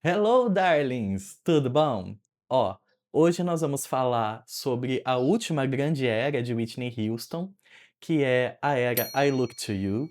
Hello, darlings! Tudo bom? Ó, hoje nós vamos falar sobre a última grande era de Whitney Houston, que é a era I Look to You.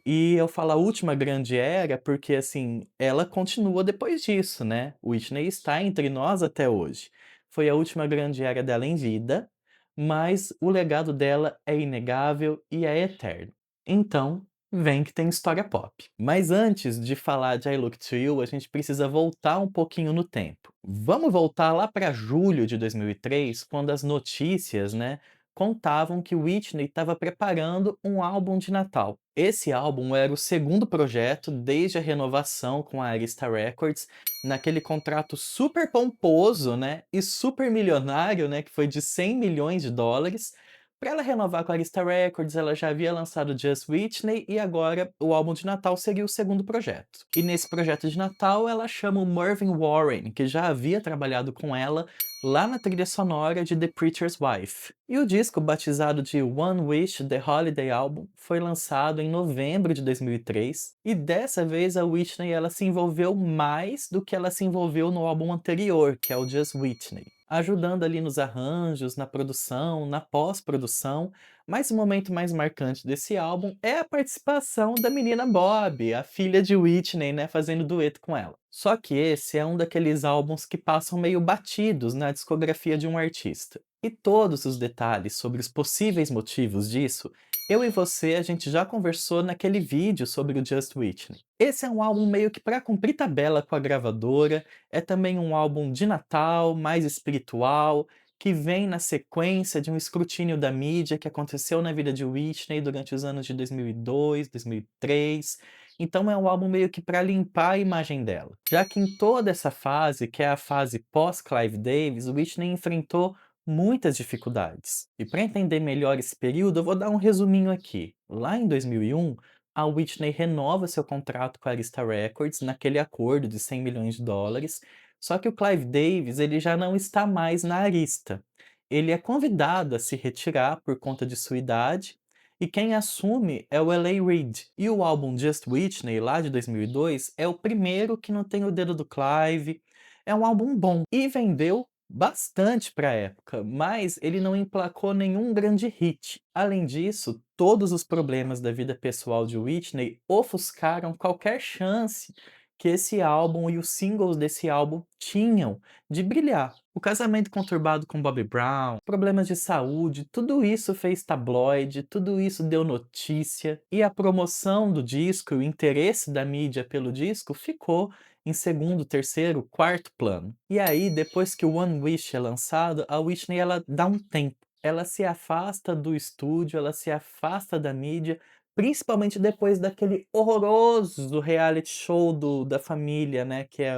E eu falo a última grande era porque, assim, ela continua depois disso, né? Whitney está entre nós até hoje. Foi a última grande era dela em vida, mas o legado dela é inegável e é eterno. Então, vem que tem história pop. Mas antes de falar de I Look to You, a gente precisa voltar um pouquinho no tempo. Vamos voltar lá para julho de 2003, quando as notícias, né, contavam que Whitney estava preparando um álbum de Natal. Esse álbum era o segundo projeto desde a renovação com a Arista Records, naquele contrato super pomposo, né, e super milionário, né, que foi de 100 milhões de dólares. Para ela renovar com a Arista Records, ela já havia lançado Just Whitney e agora o álbum de Natal seria o segundo projeto. E nesse projeto de Natal, ela chama o Mervyn Warren, que já havia trabalhado com ela lá na trilha sonora de The Preacher's Wife. E o disco, batizado de One Wish The Holiday Album, foi lançado em novembro de 2003, e dessa vez a Whitney ela se envolveu mais do que ela se envolveu no álbum anterior, que é o Just Whitney, ajudando ali nos arranjos, na produção, na pós-produção, mas o momento mais marcante desse álbum é a participação da menina Bob, a filha de Whitney, né, fazendo dueto com ela. Só que esse é um daqueles álbuns que passam meio batidos na discografia de um artista. E todos os detalhes sobre os possíveis motivos disso, eu e você a gente já conversou naquele vídeo sobre o Just Whitney. Esse é um álbum meio que para cumprir tabela com a gravadora, é também um álbum de Natal, mais espiritual, que vem na sequência de um escrutínio da mídia que aconteceu na vida de Whitney durante os anos de 2002, 2003. Então é um álbum meio que para limpar a imagem dela. Já que em toda essa fase, que é a fase pós-Clive Davis, Whitney enfrentou muitas dificuldades. E para entender melhor esse período, eu vou dar um resuminho aqui. Lá em 2001, a Whitney renova seu contrato com a Arista Records naquele acordo de 100 milhões de dólares, só que o Clive Davis ele já não está mais na Arista. Ele é convidado a se retirar por conta de sua idade, e quem assume é o L.A. Reid. E o álbum Just Whitney, lá de 2002, é o primeiro que não tem o dedo do Clive. É um álbum bom e vendeu bastante para a época, mas ele não emplacou nenhum grande hit. Além disso, todos os problemas da vida pessoal de Whitney ofuscaram qualquer chance que esse álbum e os singles desse álbum tinham de brilhar. O casamento conturbado com Bobby Brown, problemas de saúde, tudo isso fez tabloide, tudo isso deu notícia, e a promoção do disco, o interesse da mídia pelo disco ficou em segundo, terceiro, quarto plano. E aí, depois que o One Wish é lançado, a Whitney ela dá um tempo. Ela se afasta do estúdio, ela se afasta da mídia, principalmente depois daquele horroroso reality show da família, né, que é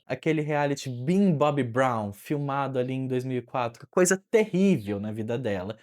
aquele reality Being Bobby Brown, filmado ali em 2004, coisa terrível na vida dela.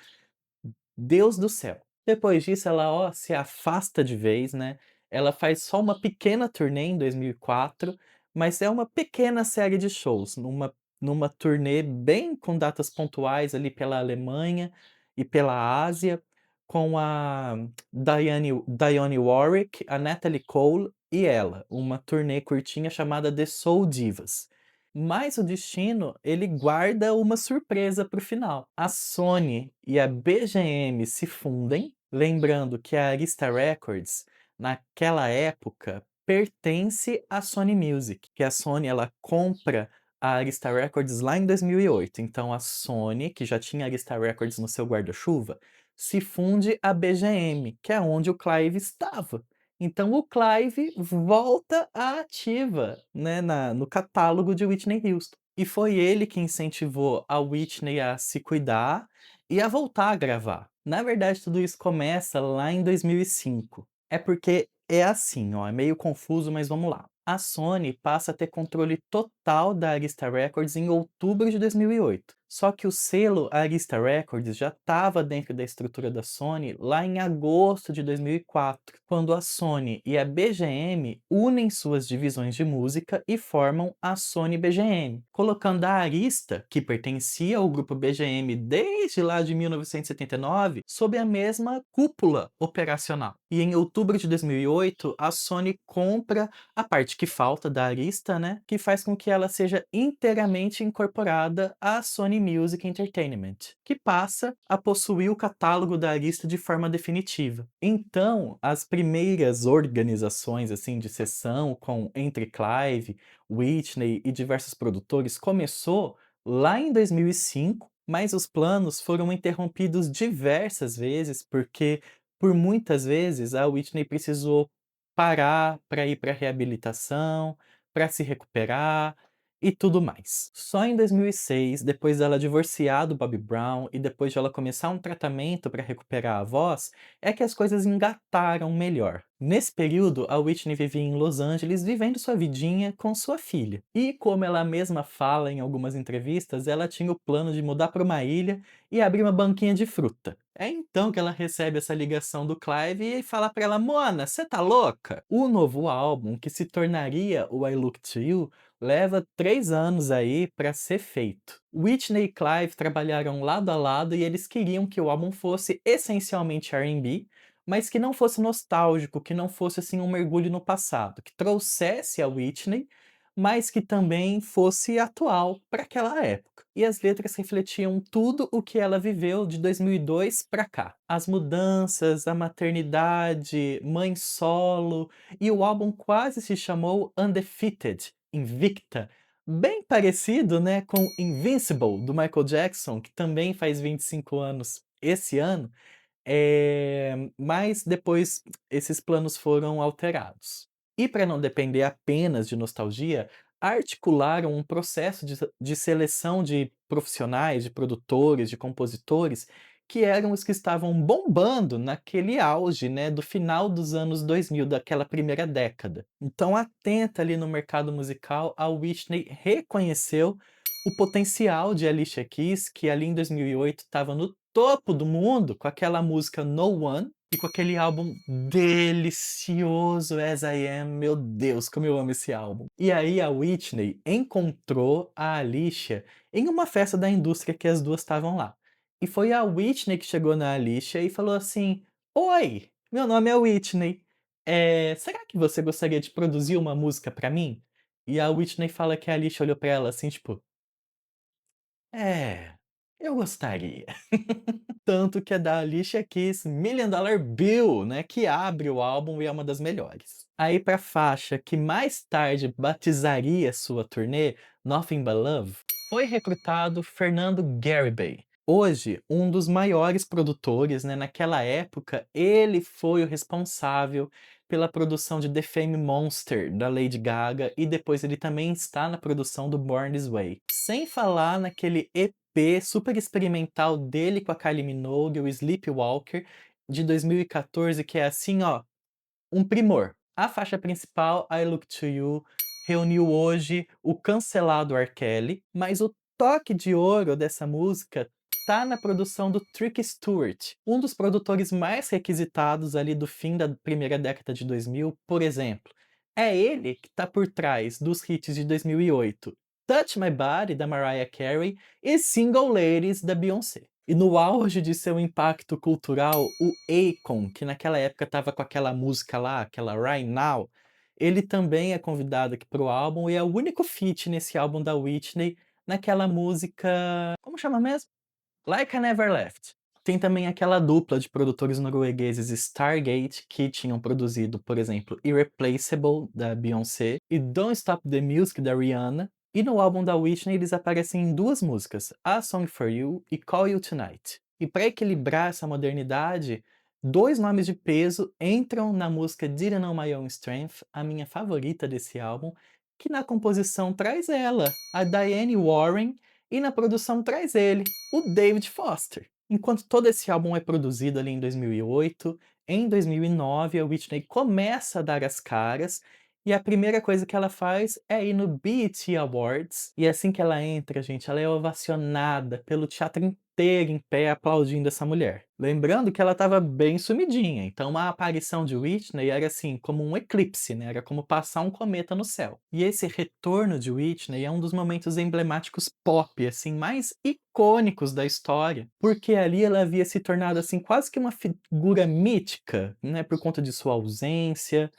Deus do céu. Depois disso ela, ó, se afasta de vez, né, ela faz só uma pequena turnê em 2004, mas é uma pequena série de shows, numa turnê bem com datas pontuais ali pela Alemanha e pela Ásia, com a Dionne Warwick, a Natalie Cole e ela, uma turnê curtinha chamada The Soul Divas. Mas o destino, ele guarda uma surpresa para o final. A Sony e a BGM se fundem, lembrando que a Arista Records, naquela época, pertence à Sony Music, que a Sony ela compra a Arista Records lá em 2008. Então a Sony, que já tinha a Arista Records no seu guarda-chuva, se funde à BGM, que é onde o Clive estava. Então o Clive volta à ativa, né, no catálogo de Whitney Houston. E foi ele que incentivou a Whitney a se cuidar e a voltar a gravar. Na verdade, tudo isso começa lá em 2005. É porque é assim, ó, é meio confuso, mas vamos lá. A Sony passa a ter controle total da Arista Records em outubro de 2008. Só que o selo Arista Records já estava dentro da estrutura da Sony lá em agosto de 2004, quando a Sony e a BGM unem suas divisões de música e formam a Sony BGM, colocando a Arista, que pertencia ao grupo BGM desde lá de 1979, sob a mesma cúpula operacional. E em outubro de 2008, a Sony compra a parte que falta da Arista, né, que faz com que ela seja inteiramente incorporada à Sony Music Entertainment, que passa a possuir o catálogo da Arista de forma definitiva. Então, as primeiras organizações assim de sessão com entre Clive, Whitney e diversos produtores começou lá em 2005, mas os planos foram interrompidos diversas vezes porque por muitas vezes a Whitney precisou parar para ir para reabilitação, para se recuperar e tudo mais. Só em 2006, depois dela divorciar do Bobby Brown e depois de ela começar um tratamento para recuperar a voz, é que as coisas engataram melhor. Nesse período, a Whitney vivia em Los Angeles vivendo sua vidinha com sua filha. E como ela mesma fala em algumas entrevistas, ela tinha o plano de mudar para uma ilha e abrir uma banquinha de fruta. É então que ela recebe essa ligação do Clive e fala pra ela: "Mona, você tá louca?". O novo álbum, que se tornaria o I Look to You, leva 3 anos aí pra ser feito. Whitney e Clive trabalharam lado a lado e eles queriam que o álbum fosse essencialmente R&B, mas que não fosse nostálgico, que não fosse assim um mergulho no passado, que trouxesse a Whitney, mas que também fosse atual para aquela época. E as letras refletiam tudo o que ela viveu de 2002 para cá. As mudanças, a maternidade, mãe solo, e o álbum quase se chamou Undefeated, Invicta, bem parecido, né, com Invincible do Michael Jackson, que também faz 25 anos esse ano. Mas depois esses planos foram alterados. E para não depender apenas de nostalgia, articularam um processo de seleção de profissionais, de produtores, de compositores, que eram os que estavam bombando naquele auge, né, do final dos anos 2000, daquela primeira década. Então, atenta ali no mercado musical, a Whitney reconheceu o potencial de Alicia Keys, que ali em 2008 estava no topo do mundo com aquela música No One e com aquele álbum delicioso As I Am. Meu Deus, como eu amo esse álbum. E aí a Whitney encontrou a Alicia em uma festa da indústria que as duas estavam lá. E foi a Whitney que chegou na Alicia e falou assim: "Oi, meu nome é Whitney. Será que você gostaria de produzir uma música pra mim?" E a Whitney fala que a Alicia olhou pra ela assim, tipo: "É, eu gostaria". Tanto que é da Alicia Keys Million Dollar Bill, né, que abre o álbum e é uma das melhores. Aí pra faixa que mais tarde batizaria sua turnê, Nothing But Love, foi recrutado Fernando Garibay. Hoje, um dos maiores produtores, né, naquela época, ele foi o responsável pela produção de The Fame Monster, da Lady Gaga, e depois ele também está na produção do Born This Way. Sem falar naquele EP super experimental dele com a Kylie Minogue, o Sleepwalker, de 2014, que é assim, ó, um primor. A faixa principal, I Look to You, reuniu hoje o cancelado R. Kelly, mas o toque de ouro dessa música tá na produção do Trick Stewart, um dos produtores mais requisitados ali do fim da primeira década de 2000, por exemplo. É ele que tá por trás dos hits de 2008, Touch My Body, da Mariah Carey, e Single Ladies, da Beyoncé. E no auge de seu impacto cultural, o Akon, que naquela época estava com aquela música lá, aquela Right Now, ele também é convidado aqui para o álbum e é o único feat nesse álbum da Whitney naquela música, como chama mesmo? Like I Never Left. Tem também aquela dupla de produtores noruegueses Stargate, que tinham produzido, por exemplo, Irreplaceable, da Beyoncé, e Don't Stop the Music, da Rihanna. E no álbum da Whitney eles aparecem em duas músicas, A Song for You e Call You Tonight. E para equilibrar essa modernidade, dois nomes de peso entram na música Didn't Know My Own Strength, a minha favorita desse álbum, que na composição traz ela, a Diane Warren, e na produção traz ele, o David Foster. Enquanto todo esse álbum é produzido ali em 2008, em 2009 a Whitney começa a dar as caras E a primeira coisa que ela faz é ir no BET Awards, e assim que ela entra, gente, ela é ovacionada pelo teatro inteiro em pé aplaudindo essa mulher. Lembrando que ela estava bem sumidinha, então a aparição de Whitney era assim, como um eclipse, né, era como passar um cometa no céu. E esse retorno de Whitney é um dos momentos emblemáticos pop, assim, mais icônicos da história, porque ali ela havia se tornado, assim, quase que uma figura mítica, né, por conta de sua ausência,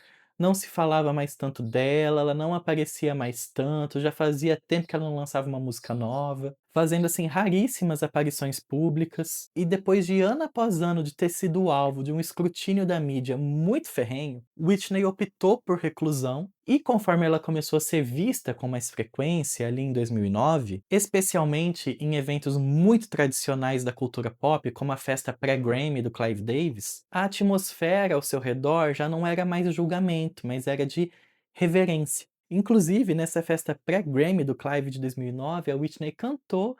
não se falava mais tanto dela, ela não aparecia mais tanto, já fazia tempo que ela não lançava uma música nova, fazendo assim raríssimas aparições públicas. E depois de ano após ano de ter sido alvo de um escrutínio da mídia muito ferrenho, Whitney optou por reclusão e conforme ela começou a ser vista com mais frequência ali em 2009, especialmente em eventos muito tradicionais da cultura pop, como a festa pré-Grammy do Clive Davis, a atmosfera ao seu redor já não era mais julgamento, mas era de reverência. Inclusive, nessa festa pré-Grammy do Clive de 2009, a Whitney cantou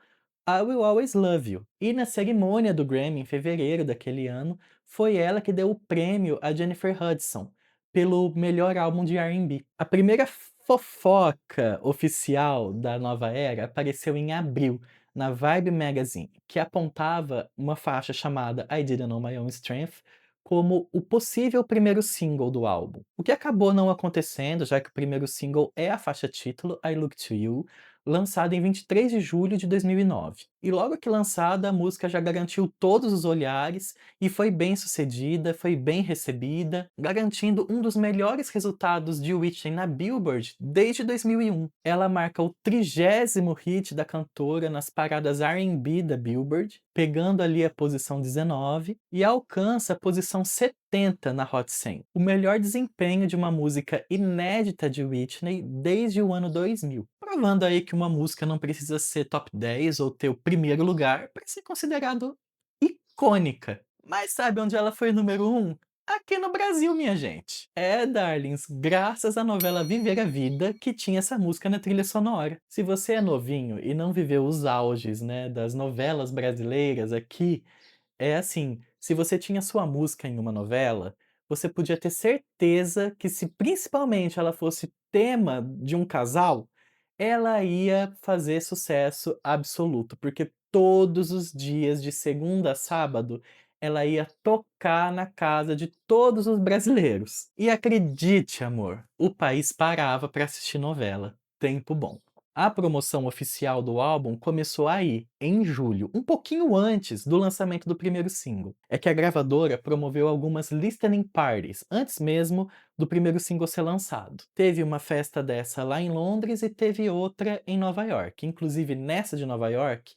I Will Always Love You. E na cerimônia do Grammy, em fevereiro daquele ano, foi ela que deu o prêmio a Jennifer Hudson pelo melhor álbum de R&B. A primeira fofoca oficial da nova era apareceu em abril, na Vibe Magazine, que apontava uma faixa chamada I Didn't Know My Own Strength como o possível primeiro single do álbum. O que acabou não acontecendo, já que o primeiro single é a faixa título I Look to You, lançada em 23 de julho de 2009. E logo que lançada, a música já garantiu todos os olhares e foi bem sucedida, foi bem recebida, garantindo um dos melhores resultados de Whitney na Billboard desde 2001. Ela marca o 30º hit da cantora nas paradas R&B da Billboard, pegando ali a posição 19 e alcança a posição 70 na Hot 100. O melhor desempenho de uma música inédita de Whitney desde o ano 2000. Provando aí que uma música não precisa ser top 10 ou ter o primeiro lugar para ser considerado icônica. Mas sabe onde ela foi número um? Aqui no Brasil, minha gente. É, darlings, graças à novela Viver a Vida que tinha essa música na trilha sonora. Se você é novinho e não viveu os auges, né, das novelas brasileiras aqui, é assim, se você tinha sua música em uma novela, você podia ter certeza que se principalmente ela fosse tema de um casal, ela ia fazer sucesso absoluto, porque todos os dias, de segunda a sábado, ela ia tocar na casa de todos os brasileiros. E acredite, amor, o país parava para assistir novela. Tempo bom. A promoção oficial do álbum começou aí, em julho, um pouquinho antes do lançamento do primeiro single. É que a gravadora promoveu algumas listening parties, antes mesmo do primeiro single ser lançado. Teve uma festa dessa lá em Londres e teve outra em Nova York. Inclusive, nessa de Nova York,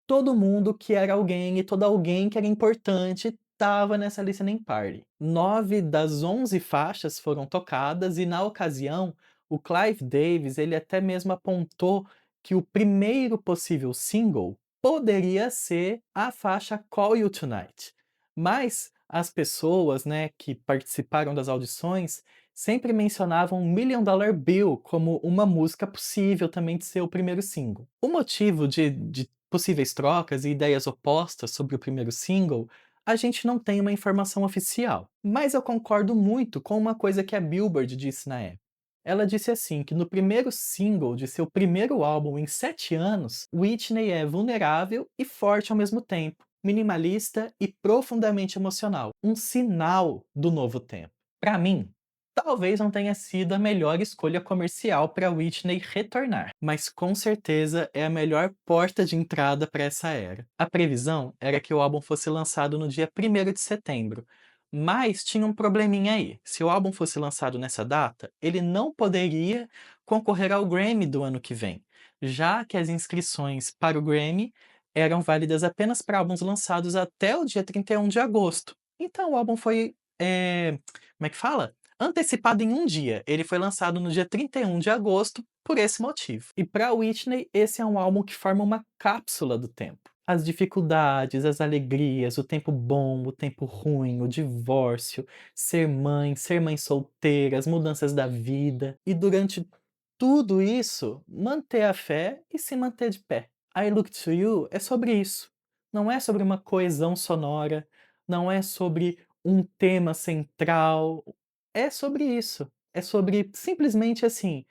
todo mundo que era alguém e todo alguém que era importante estava nessa listening party. 9 das 11 faixas foram tocadas e, na ocasião, o Clive Davis ele até mesmo apontou que o primeiro possível single poderia ser a faixa Call You Tonight. Mas as pessoas, né, que participaram das audições sempre mencionavam Million Dollar Bill como uma música possível também de ser o primeiro single. O motivo de possíveis trocas e ideias opostas sobre o primeiro single, a gente não tem uma informação oficial. Mas eu concordo muito com uma coisa que a Billboard disse na época. Ela disse assim que no primeiro single de seu primeiro álbum em 7 anos, Whitney é vulnerável e forte ao mesmo tempo, minimalista e profundamente emocional, um sinal do novo tempo. Para mim, talvez não tenha sido a melhor escolha comercial para Whitney retornar, mas com certeza é a melhor porta de entrada para essa era. A previsão era que o álbum fosse lançado no dia 1º de setembro, mas tinha um probleminha aí. Se o álbum fosse lançado nessa data, ele não poderia concorrer ao Grammy do ano que vem, já que as inscrições para o Grammy eram válidas apenas para álbuns lançados até o dia 31 de agosto. Então o álbum foi, como é que fala? Antecipado em um dia. Ele foi lançado no dia 31 de agosto por esse motivo. E para Whitney, esse é um álbum que forma uma cápsula do tempo. As dificuldades, as alegrias, o tempo bom, o tempo ruim, o divórcio, ser mãe solteira, as mudanças da vida. E durante tudo isso, manter a fé e se manter de pé. I Look to You é sobre isso. Não é sobre uma coesão sonora, não é sobre um tema central, é sobre isso. é sobre simplesmente assim: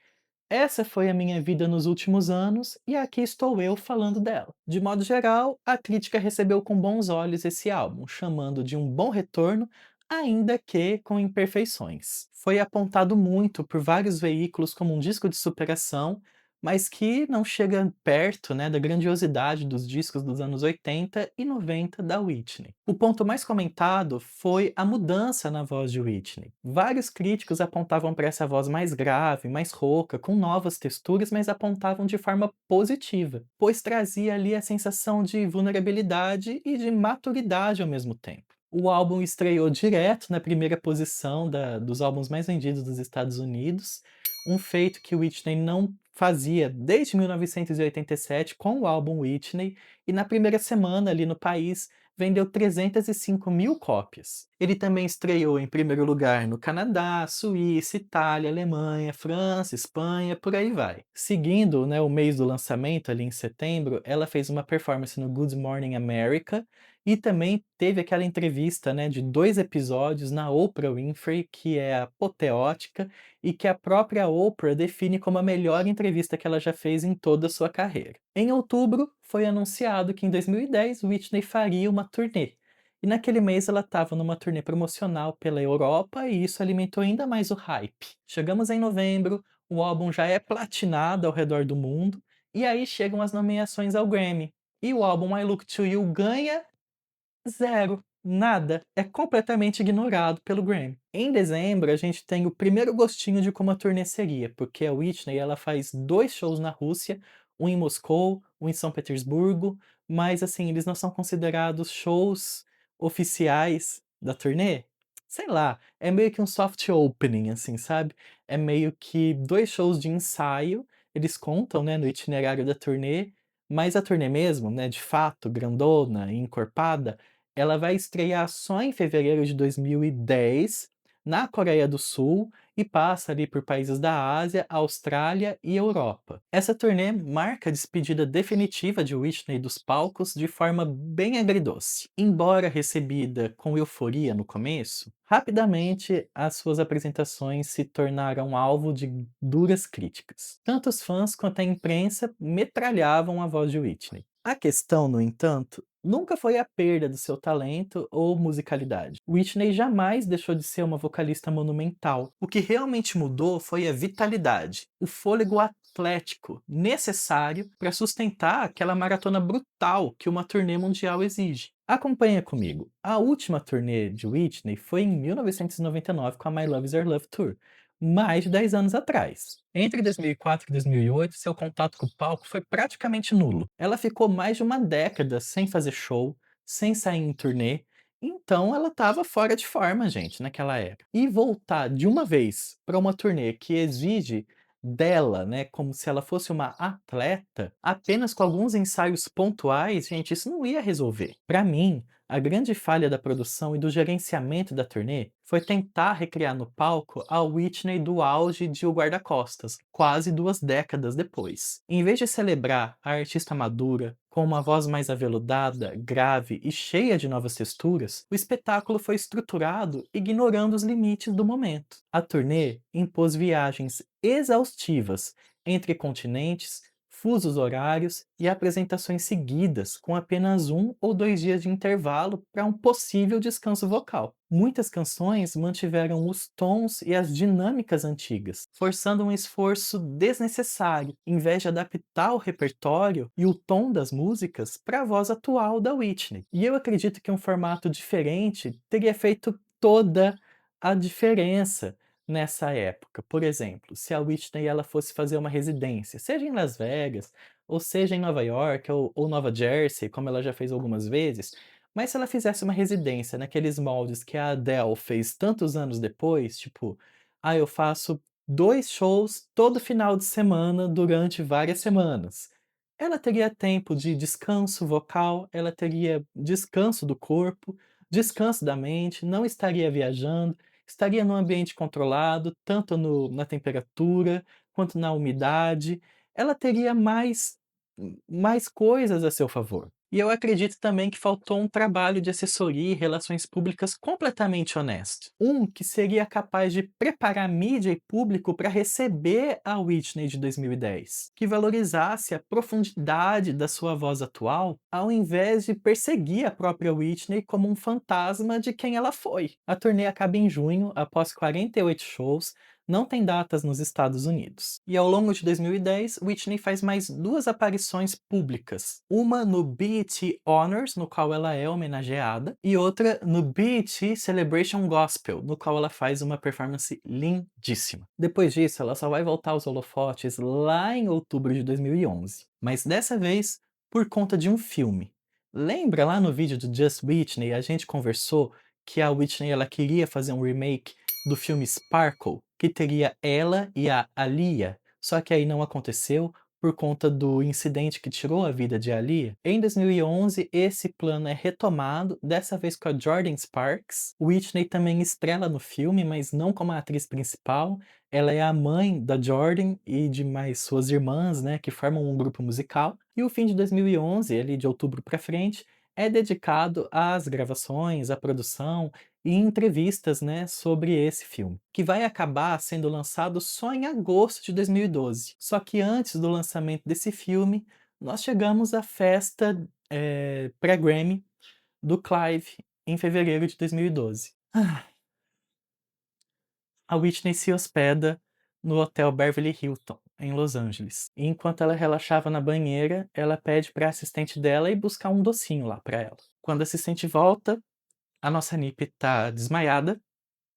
essa foi a minha vida nos últimos anos e aqui estou eu falando dela. De modo geral, a crítica recebeu com bons olhos esse álbum, chamando de um bom retorno, ainda que com imperfeições. Foi apontado muito por vários veículos como um disco de superação, mas que não chega perto, né, da grandiosidade dos discos dos anos 80 e 90 da Whitney. O ponto mais comentado foi a mudança na voz de Whitney. Vários críticos apontavam para essa voz mais grave, mais rouca, com novas texturas, mas apontavam de forma positiva, pois trazia ali a sensação de vulnerabilidade e de maturidade ao mesmo tempo. O álbum estreou direto na primeira posição dos álbuns mais vendidos dos Estados Unidos, um feito que Whitney não fazia desde 1987 com o álbum Whitney, e na primeira semana ali no país vendeu 305.000 cópias. Ele também estreou em primeiro lugar no Canadá, Suíça, Itália, Alemanha, França, Espanha, por aí vai. Seguindo, né, o mês do lançamento, ali em setembro, ela fez uma performance no Good Morning America e também teve aquela entrevista, né, de 2 episódios na Oprah Winfrey, que é apoteótica e que a própria Oprah define como a melhor entrevista que ela já fez em toda a sua carreira. Em outubro, foi anunciado que em 2010 Whitney faria uma turnê. E naquele mês ela estava numa turnê promocional pela Europa e isso alimentou ainda mais o hype. Chegamos em novembro, o álbum já é platinado ao redor do mundo, e aí chegam as nomeações ao Grammy. E o álbum I Look to You ganha zero, nada, é completamente ignorado pelo Grammy. Em dezembro, a gente tem o primeiro gostinho de como a turnê seria, porque a Whitney ela faz 2 shows na Rússia, um em Moscou, um em São Petersburgo, mas assim, eles não são considerados shows oficiais da turnê. Sei lá, é meio que um soft opening, assim, sabe? É meio que 2 shows de ensaio, eles contam, né, no itinerário da turnê, mas a turnê mesmo, né, de fato, grandona e encorpada, ela vai estrear só em fevereiro de 2010, na Coreia do Sul, e passa ali por países da Ásia, Austrália e Europa. Essa turnê marca a despedida definitiva de Whitney dos palcos de forma bem agridoce. Embora recebida com euforia no começo, rapidamente as suas apresentações se tornaram alvo de duras críticas. Tanto os fãs quanto a imprensa metralhavam a voz de Whitney. A questão, no entanto, nunca foi a perda do seu talento ou musicalidade. Whitney jamais deixou de ser uma vocalista monumental. O que realmente mudou foi a vitalidade, o fôlego atlético necessário para sustentar aquela maratona brutal que uma turnê mundial exige. Acompanha comigo. A última turnê de Whitney foi em 1999 com a My Love Is Your Love Tour, mais de 10 anos atrás. Entre 2004 e 2008, seu contato com o palco foi praticamente nulo. Ela ficou mais de uma década sem fazer show, sem sair em turnê, então ela estava fora de forma, gente, naquela época. E voltar de uma vez para uma turnê que exige dela, né, como se ela fosse uma atleta, apenas com alguns ensaios pontuais, gente, isso não ia resolver. Para mim, a grande falha da produção e do gerenciamento da turnê foi tentar recriar no palco a Whitney do auge de O Guarda-Costas, quase 2 décadas depois. Em vez de celebrar a artista madura, com uma voz mais aveludada, grave e cheia de novas texturas, o espetáculo foi estruturado ignorando os limites do momento. A turnê impôs viagens exaustivas entre continentes, fusos horários e apresentações seguidas, com apenas 1 ou 2 dias de intervalo para um possível descanso vocal. Muitas canções mantiveram os tons e as dinâmicas antigas, forçando um esforço desnecessário, em vez de adaptar o repertório e o tom das músicas para a voz atual da Whitney. E eu acredito que um formato diferente teria feito toda a diferença nessa época. Por exemplo, se a Whitney ela fosse fazer uma residência, seja em Las Vegas, ou seja em Nova York ou Nova Jersey, como ela já fez algumas vezes, mas se ela fizesse uma residência naqueles moldes que a Adele fez tantos anos depois, tipo, eu faço 2 shows todo final de semana durante várias semanas. Ela teria tempo de descanso vocal, ela teria descanso do corpo, descanso da mente, não estaria viajando, estaria num ambiente controlado, tanto na temperatura quanto na umidade. Ela teria mais coisas a seu favor. E eu acredito também que faltou um trabalho de assessoria e relações públicas completamente honesto. Um que seria capaz de preparar mídia e público para receber a Whitney de 2010, que valorizasse a profundidade da sua voz atual, ao invés de perseguir a própria Whitney como um fantasma de quem ela foi. A turnê acaba em junho, após 48 shows, não tem datas nos Estados Unidos. E ao longo de 2010, Whitney faz mais duas aparições públicas. Uma no BET Honors, no qual ela é homenageada, e outra no BET Celebration Gospel, no qual ela faz uma performance lindíssima. Depois disso, ela só vai voltar aos holofotes lá em outubro de 2011. Mas dessa vez, por conta de um filme. Lembra lá no vídeo do Just Whitney, a gente conversou que a Whitney ela queria fazer um remake do filme Sparkle, que teria ela e a Aaliyah, só que aí não aconteceu por conta do incidente que tirou a vida de Aaliyah. Em 2011, esse plano é retomado, dessa vez com a Jordin Sparks. Whitney também estrela no filme, mas não como a atriz principal. Ela é a mãe da Jordin e de mais suas irmãs, né, que formam um grupo musical. E o fim de 2011, ali de outubro para frente, é dedicado às gravações, à produção e entrevistas, né, sobre esse filme, que vai acabar sendo lançado só em agosto de 2012. Só que antes do lançamento desse filme, nós chegamos à festa, pré-Grammy do Clive em fevereiro de 2012. A Whitney se hospeda no hotel Beverly Hilton, em Los Angeles. E enquanto ela relaxava na banheira, ela pede para a assistente dela ir buscar um docinho lá para ela. Quando a assistente volta, a nossa Nipe tá desmaiada,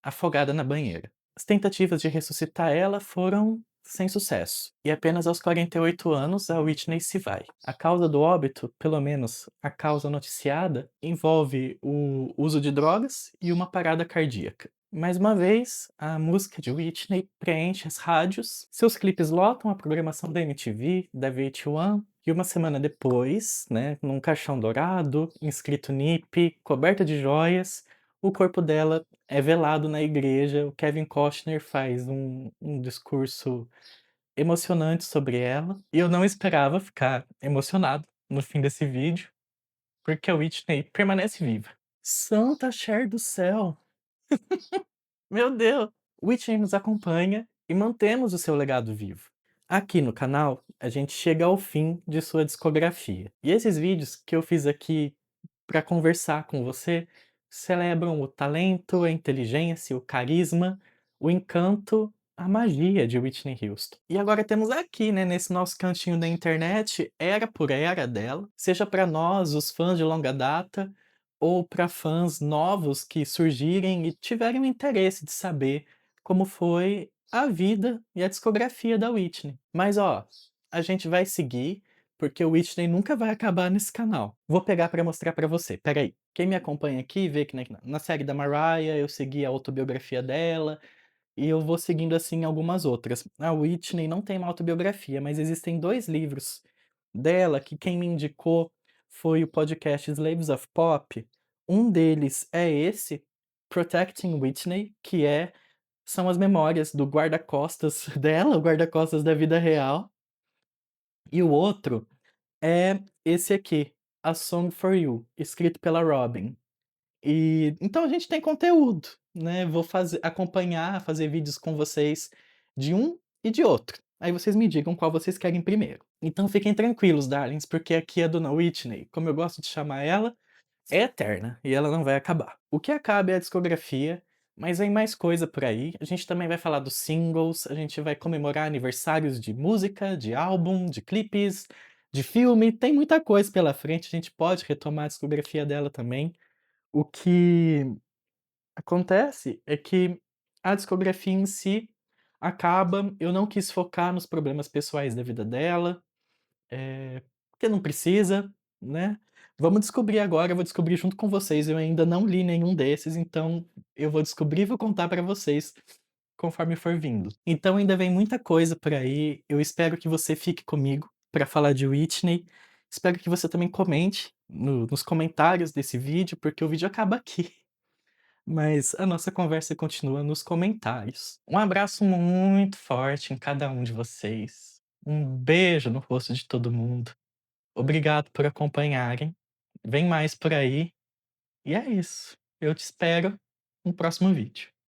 afogada na banheira. As tentativas de ressuscitar ela foram sem sucesso, e apenas aos 48 anos a Whitney se vai. A causa do óbito, pelo menos a causa noticiada, envolve o uso de drogas e uma parada cardíaca. Mais uma vez, a música de Whitney preenche as rádios, seus clipes lotam a programação da MTV, da VH1, e uma semana depois, né, num caixão dourado, inscrito NIP, coberta de joias, o corpo dela é velado na igreja. O Kevin Costner faz um discurso emocionante sobre ela, e eu não esperava ficar emocionado no fim desse vídeo, porque a Whitney permanece viva. Santa Cher do céu! Meu Deus! Whitney nos acompanha e mantemos o seu legado vivo. Aqui no canal, a gente chega ao fim de sua discografia. E esses vídeos que eu fiz aqui para conversar com você celebram o talento, a inteligência, o carisma, o encanto, a magia de Whitney Houston. E agora temos aqui, né, nesse nosso cantinho da internet, era por era dela, seja para nós, os fãs de longa data, ou para fãs novos que surgirem e tiverem o interesse de saber como foi a vida e a discografia da Whitney. Mas ó, a gente vai seguir, porque o Whitney nunca vai acabar nesse canal. Vou pegar para mostrar para você, espera aí. Quem me acompanha aqui vê que na série da Mariah eu segui a autobiografia dela, e eu vou seguindo assim algumas outras. A Whitney não tem uma autobiografia, mas existem 2 livros dela que quem me indicou foi o podcast Slaves of Pop. Um deles é esse, Protecting Whitney, que são as memórias do guarda-costas dela, o guarda-costas da vida real. E o outro é esse aqui, A Song for You, escrito pela Robyn. E então a gente tem conteúdo, né, vou acompanhar, fazer vídeos com vocês de um e de outro. Aí vocês me digam qual vocês querem primeiro. Então fiquem tranquilos, darlings, porque aqui a dona Whitney, como eu gosto de chamar ela, é eterna e ela não vai acabar. O que acaba é a discografia, mas vem mais coisa por aí. A gente também vai falar dos singles, a gente vai comemorar aniversários de música, de álbum, de clipes, de filme, tem muita coisa pela frente, a gente pode retomar a discografia dela também. O que acontece é que a discografia em si acaba, eu não quis focar nos problemas pessoais da vida dela, porque não precisa, né. Vamos descobrir agora, eu vou descobrir junto com vocês, eu ainda não li nenhum desses, então eu vou descobrir e vou contar pra vocês conforme for vindo. Então ainda vem muita coisa por aí, eu espero que você fique comigo pra falar de Whitney, espero que você também comente nos comentários desse vídeo, porque o vídeo acaba aqui. Mas a nossa conversa continua nos comentários. Um abraço muito forte em cada um de vocês. Um beijo no rosto de todo mundo. Obrigado por acompanharem Vem mais por aí, e é isso. Eu te espero no próximo vídeo.